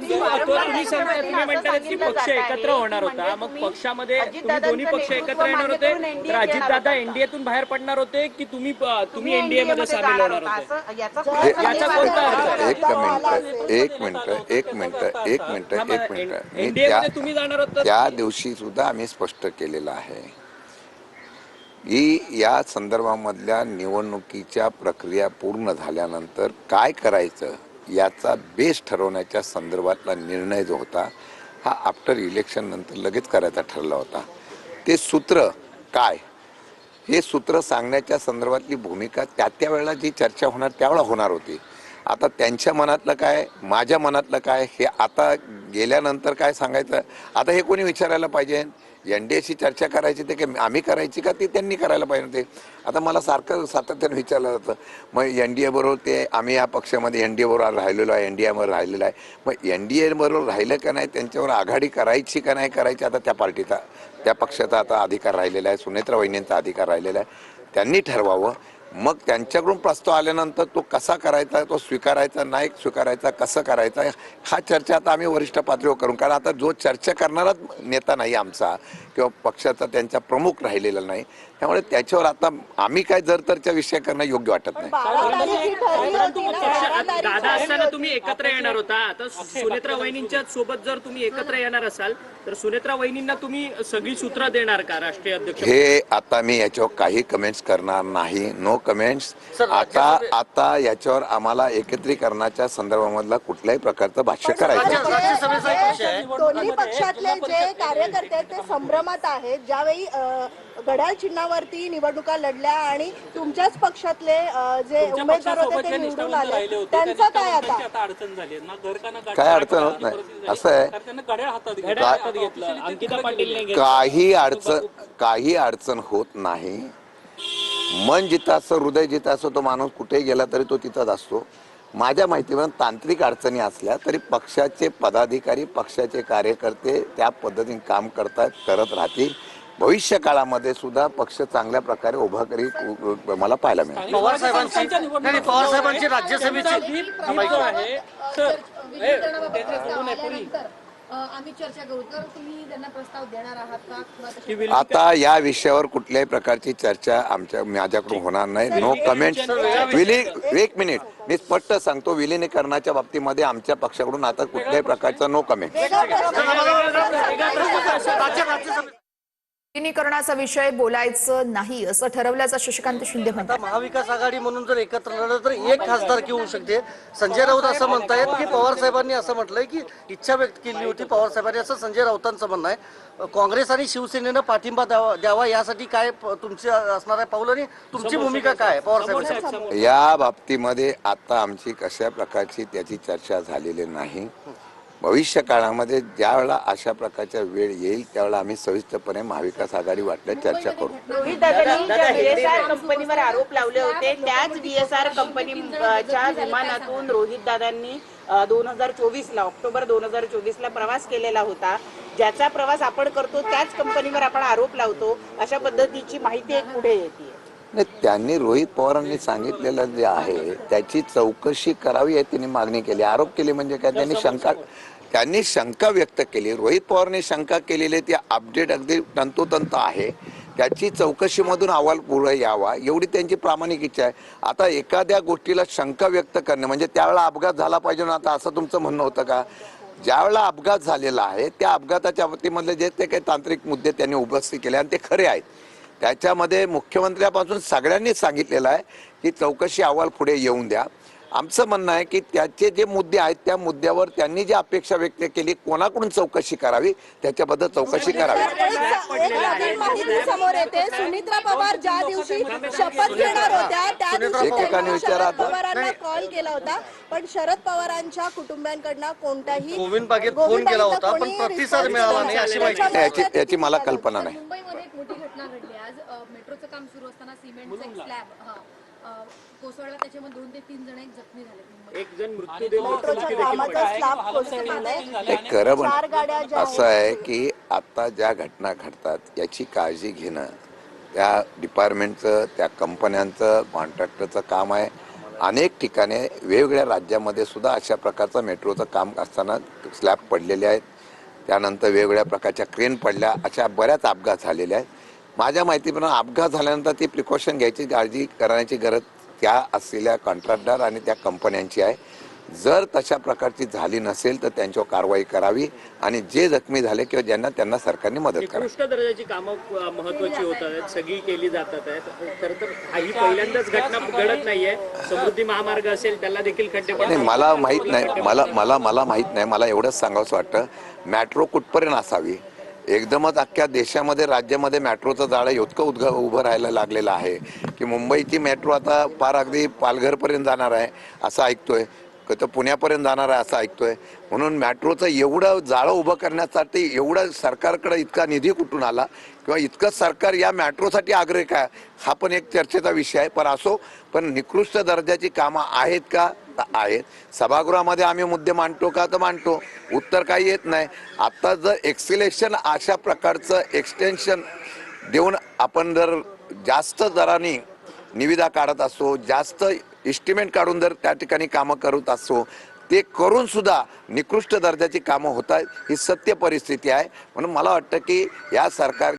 तुम्ही म्हणताय की पक्ष एकत्र होणार होता, मग पक्षामध्ये तुम्ही दोन्ही पक्ष एकत्र येणार होते, तर अजितदादा एनडीएतून बाहेर पडणार होते की तुम्ही एनडीए मध्ये सामील होणार होते? याचा कोणता अर्थ? एक मिनिट एनडीए मध्ये तुम्ही जाणार होता? त्या दिवशी सुद्धा आम्ही स्पष्ट केलेलं आहे की या संदर्भामधल्या निवडणुकीच्या प्रक्रिया पूर्ण झाल्यानंतर काय करायचं याचा बेस ठरवण्याच्या संदर्भातला निर्णय जो होता हा आफ्टर इलेक्शन नंतर लगेच करायचा ठरला होता. ते सूत्र काय, हे सूत्र सांगण्याच्या संदर्भातली भूमिका त्या वेळेला जी चर्चा होणार त्यावेळेला होणार होती. आता त्यांच्या मनातलं काय, माझ्या मनातलं काय, हे आता गेल्यानंतर काय सांगायचं, आता हे कोणी विचारायला पाहिजे. एनडीएशी चर्चा करायची ते की आम्ही करायची का, ते त्यांनी करायला पाहिजे ते. आता मला सातत्याने विचारलं जातं, मग एनडीए बरोबर ते आम्ही या पक्षामध्ये एनडीए बरोबर राहिलेलो आहे, एनडीएवर राहिलेलो आहे, मग एनडीए बरोबर राहिलं का नाही, त्यांच्यावर आघाडी करायची का नाही करायची, आता त्या पार्टीचा त्या पक्षाचा आता अधिकार राहिलेला आहे, सुनेत्रा वहिनींचा अधिकार राहिलेला आहे, त्यांनी ठरवावं. मग त्यांच्याकडून प्रस्ताव आल्यानंतर तो कसा करायचा, तो स्वीकारायचा नाही स्वीकारायचा, कसं करायचा, हा चर्चा आता आम्ही वरिष्ठ पातळीवर करून, कारण आता जो चर्चा करणाराच नेता नाही आमचा किंवा पक्षाचा त्यांचा प्रमुख राहिलेला नाही, त्यामुळे त्याच्यावर आता आम्ही काय जर तरच्या विषय करणं योग्य वाटत नाही. दादा असताना तुम्ही एकत्र येणार होता, आता सुनेत्रा वहिनींच्या सोबत जर तुम्ही एकत्र येणार असाल तर सुनेत्रा वहिनींना तुम्ही सगळी सूत्र देणार का राष्ट्रीय अध्यक्ष? हे आता मी याच्यावर काही कमेंट्स करणार नाही, नो कमेंट्स. आता याच्यावर आम्हाला एकत्रीकरणाच्या संदर्भामधला कुठल्याही प्रकारचं भाष्य करायचं. दोन्ही पक्षातले जे कार्यकर्ते आहेत ते संभ्रमात आहेत. ज्यावेळी घड्याळ चिन्हावरती निवडणुका लढल्या आणि तुमच्याच पक्षातले जे उमेदवार होते ते निवडून आले, त्यांचं काय आता अडचण झाली ना, घर का ना काय अडचण होत नाही. असं आहे, काही अडचण होत नाही. मन जिथं असं, हृदय जिथं असं, तो माणूस कुठेही गेला तरी तो तिथंच असतो. माझ्या माहितीवरून तांत्रिक अडचणी असल्या तरी पक्षाचे पदाधिकारी, पक्षाचे कार्यकर्ते त्या पद्धतीने काम करत राहतील. भविष्य काळामध्ये सुद्धा पक्ष चांगल्या प्रकारे उभा करी मला पाहायला मिळेल. पवार साहेबांची राज्यसभेची आम्ही चर्चा करू, तर तुम्ही त्यांना प्रस्ताव देणार आहात का? आता या विषयावर कुठल्याही प्रकारची चर्चा माझ्याकडून होणार नाही. No comments. एक मिनिट, मी स्पष्ट सांगतो, विलिनीकरणाच्या बाबतीमध्ये आमच्या पक्षाकडून आता कुठल्याही प्रकारचं नो कमेंट. विलिनीकरणाचा विषय बोलायचं नाही असं ठरवल्याचं शशिकांत शिंदे म्हणतात. महाविकास आघाडी म्हणून जर एकत्र लढलं तर एक खासदार होऊ शकते. संजय राऊत असं म्हणतायत की पवार साहेबांनी असं म्हटलंय की इच्छा व्यक्त केली होती पवार साहेबांनी, असं संजय राऊतांचं म्हणणं आहे. काँग्रेस आणि शिवसेनेनं पाठिंबा द्यावा यासाठी काय तुमची असणार आहे पाऊल आणि तुमची भूमिका काय आहे पवार साहेबांची? या बाबतीमध्ये आता आमची कशा प्रकारची त्याची चर्चा झालेली नाही. भविष्य काळामध्ये ज्या वेळेला अशा प्रकारच्या वेळ येईल त्यावेळेला आम्ही सविस्तरपणे महाविकास आघाडी वाटल्यास चर्चा करू. रोहित दादांनी VSR कंपनीवर आरोप लावले होते, त्याच VSR कंपनीच्या विमानातून रोहित दादांनी 2024ला ऑक्टोबर 2024ला प्रवास केलेला होता. ज्याचा प्रवास आपण करतो त्याच कंपनीवर आपण आरोप लावतो, अशा पद्धतीची माहिती एक पुढे येते. नाही, त्यांनी रोहित पवारांनी सांगितलेलं जे आहे त्याची चौकशी करावी आहे त्यांनी मागणी केली. आरोप केले म्हणजे काय, त्यांनी शंका व्यक्त केली. रोहित पवारांनी शंका केलेली ती अपडेट अगदी तंतोतंत आहे. त्याची चौकशीमधून अहवाल पुढे यावा एवढी त्यांची प्रामाणिक इच्छा आहे. आता एखाद्या गोष्टीला शंका व्यक्त करणे म्हणजे त्यावेळेला अपघात झाला पाहिजे ना, आता असं तुमचं म्हणणं होतं का? ज्यावेळेला अपघात झालेला आहे त्या अपघाताच्या बाबतीमधले जे ते काही तांत्रिक मुद्दे त्यांनी उपस्थित केले आणि ते खरे आहेत. त्याच्यामध्ये मुख्यमंत्र्यापासून सगळ्यांनीच सांगितलेलं आहे की चौकशी अहवाल पुढे येऊन द्या. आमचं म्हणणं आहे की त्याचे जे मुद्दे आहेत त्या मुद्द्यावर त्यांनी जी अपेक्षा व्यक्त केली, कोणाकडून चौकशी करावी त्याच्याबद्दल चौकशी करावी. समोर येते, सुनेत्रा पवार ज्या दिवशी शपथ घेणार होत्या त्या दिवशी शरद पवारांना कॉल केला होता, पण शरद पवारांच्या कुटुंबियांकडनं कोणताही फोन केला होता पण प्रतिसाद मिळाला नाही अशी माहिती. याची मला कल्पना नाही. मुंबईमध्ये एक मोठी घटना घडली आज. मेट्रोचं काम सुरू असताना सिमेंटचा एक स्लॅब कोसळला, त्याच्यामध्ये 2 ते 3 जण जखमी झाले. एक जण मृत्यू असं आहे की आता ज्या घटना घडतात याची काळजी घेणं त्या डिपार्टमेंटचं, त्या कंपन्यांचं, कॉन्ट्रॅक्टरचं काम आहे. अनेक ठिकाणी वेगवेगळ्या राज्यामध्ये सुद्धा अशा प्रकारचं मेट्रोचं काम असताना स्लॅब पडलेले आहेत, त्यानंतर वेगवेगळ्या प्रकारच्या क्रेन पडल्या, अशा बऱ्याच अपघात झालेले आहेत. माझ्या माहितीप्रमाणे अपघात झाल्यानंतर ती प्रिकॉशन घ्यायची, काळजी करण्याची गरज त्या असलेल्या कॉन्ट्रॅक्टर आणि त्या कंपन्यांची आहे. जर तशा प्रकारची झाली नसेल तर त्यांच्यावर कारवाई करावी आणि जे जखमी झाले किंवा ज्यांना त्यांना सरकारने मदत करावी. निकृष्ट दर्जाची कामं महत्वाची होत आहेत, सगळी केली जातात आहेत. खरं तर ही पहिल्यांदाच घटना घडत नाहीये. समृद्धी महामार्ग असेल त्याला देखील खड्डे नाही, मला माहीत नाही, मला माहीत नाही. मला एवढंच सांगावंसं वाटतं, मॅट्रो कुठपर्यंत असावी. एकदमच अख्ख्या देशामध्ये राज्यामध्ये मेट्रोचं जाळं इतकं उभं राहायला लागलेलं आहे की मुंबईची मेट्रो आता फार अगदी पालघरपर्यंत जाणार आहे असं ऐकतोय, तर पुण्यापर्यंत जाणार आहे असं ऐकतोय. म्हणून मेट्रोचं एवढं जाळं उभं करण्यासाठी एवढं सरकारकडे इतका निधी कुठून आला किंवा इतकं सरकार या मेट्रोसाठी आग्रह काय, हा पण एक चर्चेचा विषय आहे. पण असो, पण निकृष्ट दर्जाची कामं आहेत का? आहेत. सभागृहामध्ये आम्ही मुद्दे मांडतो का? तर मांडतो, उत्तर काही येत नाही. आता जर एक्सिलेशन अशा प्रकारचं एक्सटेन्शन देऊन आपण जर जास्त दराने निविदा काढत असो, जास्त एस्टिमेट काढून जर त्या ठिकाणी कामं करत असो, ते करून सुद्धा निकृष्ट दर्जाची कामं होत आहेत, ही सत्य परिस्थिती आहे. म्हणून मला वाटतं की या सरकार